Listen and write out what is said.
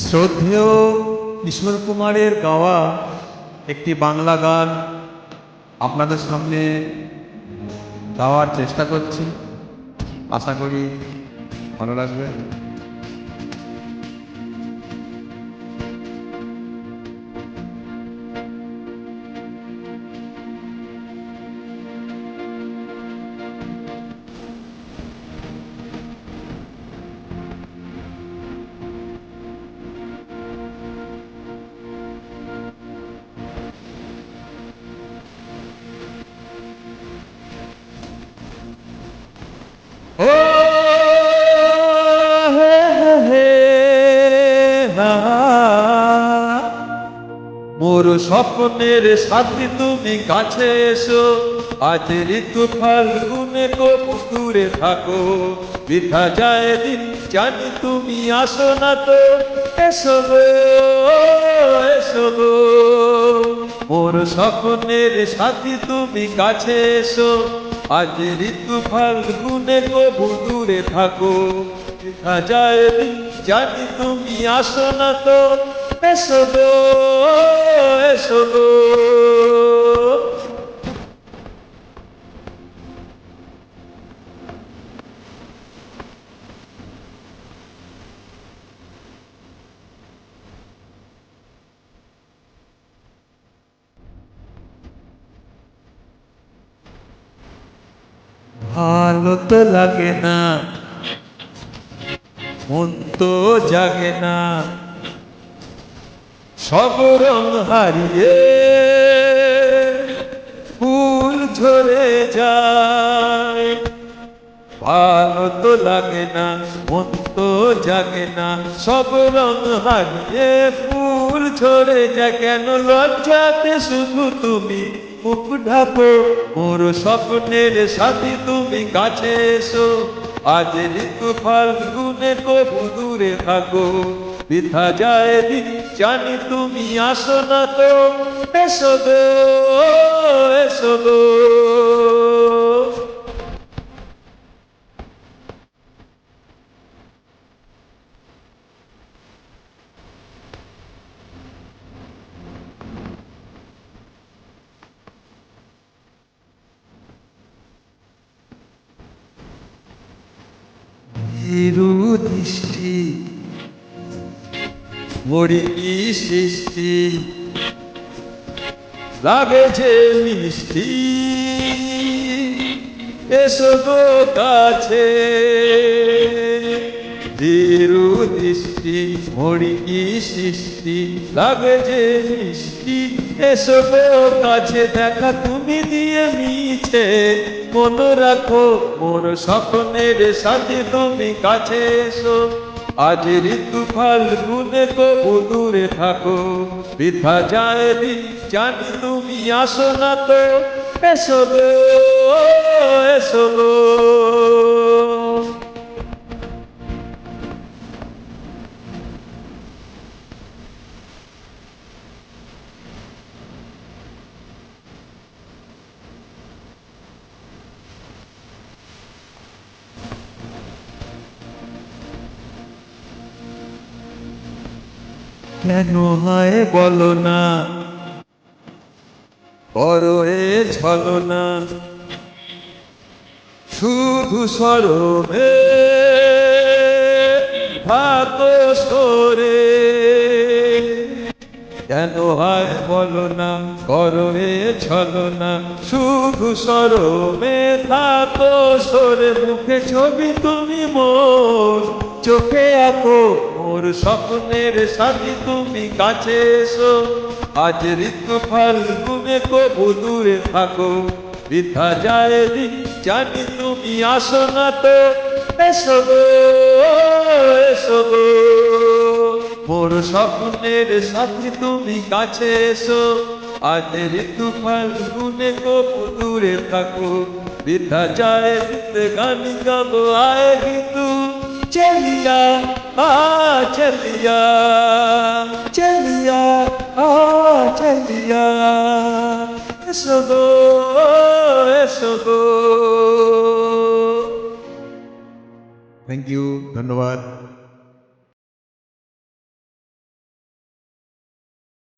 শ্রদ্ধেয় কিশোর কুমারের গাওয়া একটি বাংলা গান আপনাদের সামনে গাওয়ার চেষ্টা করছি। আশা করি ভালো লাগবে। ও হে হে হে না, মোর স্বপ্নের সাথী তুমি কাছে এসো। আজ ঋতু ফাল্গুনে কবুতুরে থাকো, বৃথা যায় দিন জানি তুমি আসো না তো। এসো গো, এসো গো, মোর স্বপ্নের সাথী তুমি কাছে এসো। আজ ঋতু ফাল্গুনে কবুতুরে থাকো, বৃথা যায় দিন জানি তুমি আসো না তো। এসো গো, এসো গো। ভালো তো লাগে না, মন তো জাগে না, সব রং হারিয়ে ফুল ঝরে যায়। ভালো তো লাগে না, মন তো জাগে না, সব রং হারিয়ে ফুল ঝরে যায়। কেন লজ্জাতে শুধু তুমি মুখ ঢাকো, মোর স্বপ্নের সাথী তুমি কাছে এসো। আজ ঋতু ফাল্গুনে কবু দূরে থাকো, বৃথা যায় দিন জানি তুমি আসো না তো। এসো গো, এসো গো। হিরু দৃষ্টি মরি সৃষ্টি লাগে যে মিষ্টি, এসো গো কাছে। হিরু দৃষ্টি মরি সৃষ্টি লাগে যে মিষ্টি, এসো গো কাছে। দেখা তুমি দিয়ে মিছে মন রাখো, মোর স্বপ্নের সাথে তুমি কাছে এসো। আজ ঋতু ফাল্গুনে কবু দূরে থাকো, বৃথা যায় দিন জানি তুমি আসো না তো। এসো গো, এসো গো। কেন হয় বলো না, করো এ ছলনা, শুধু স্মরণে থাকো সরে। কেন হয় বলো না, করো এ ছলনা, শুধু স্মরণে থাকো সরে। মুখে ছবি তুমি মোর, চোখে আঁকো মোর স্বপ্নের সাথী তুমি কাছে এসো। আজ ঋতু ফাল্গুনে কবু দূরে থাকো, বৃথা যায় দিন জানি তুমি আসো না তো। এসো গো, এসো গো, মোর স্বপ্নের সাথী তুমি কাছে এসো। আজ ঋতু ফাল্গুনে কবু দূরে থাকো, বৃথা যায় দিন গান গাবো আয় কিন্তু। चलिया आ चलिया, चलिया आ चलिया, एसो गो, एसो गो। थैंक यू, धन्यवाद।